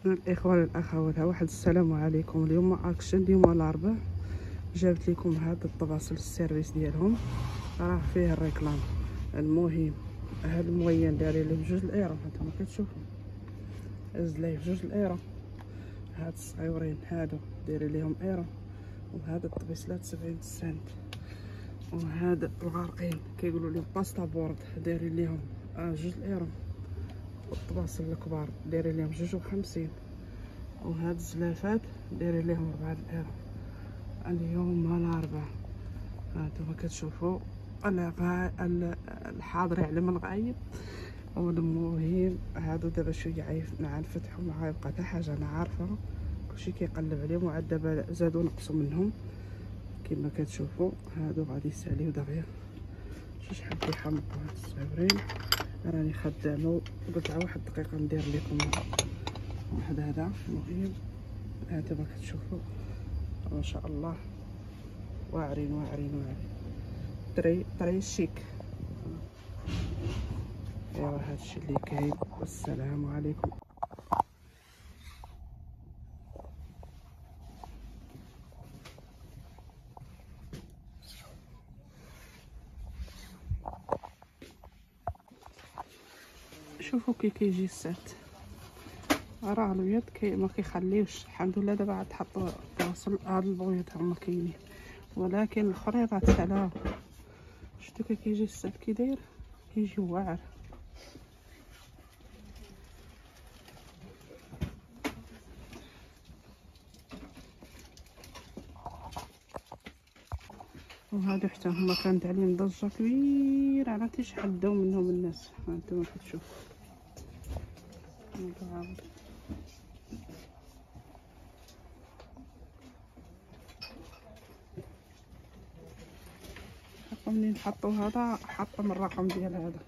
الاخوه والاخوات، واحد السلام عليكم. اليوم اكشن، اليوم الاربعاء جابت لكم هاد الطباسل السيرفيس ديالهم، راه فيه الريكلام. المهم هاد الموين داري له بجوج الايرو، هانتوما كتشوفوا هز ليه بجوج الايرو. هاد الصغيورين هادو دايرين ليهم ايرو، وهاد الطبيسلات 70 سنت، وهاد الغارقين كيقولوا لهم باستا بورد دايرين ليهم جوج الايرو، والطباسل الكبار دايرين ليهم 52، وهاد الزلافات دايرين ليهم 4 الايرو. اليوم الاربعاء هانتوما كتشوفوا الحاضر يعلم الغايب. والمهم هادو دابا شويه عا نفتحوا، ما غيبقى حتى حاجه، انا عارفه كلشي كيقلب عليهم، وعاد دابا زادوا نقصوا منهم كما كتشوفوا. هادو غادي يساليو دغيا شحال كيحمقوا هاد الصغيورين. راني خدامه وقلت على واحد الدقيقه ندير لكم واحد هذا. المهم هانتوما كتشوفوا ما شاء الله واعرين واعرين واعرين، طري شيك. ايوا هادشي اللي كاين، والسلام عليكم. شوفوا كي كيجي السات، راه البيض ما كيخليوش. الحمد لله دابا عاد حطوا توصل هاد البيض هما كاينين، ولكن الخريطه تاعها شفتوا كي كيجي السات كي داير، كيجي واعر. وهادو حتى هما كانت عليهم ضجه كبيره، عرفتي شحال داو منهم الناس. هانتوما كتشوفوا منين حطوا هذا، حطوا من الرقم ديال هذا.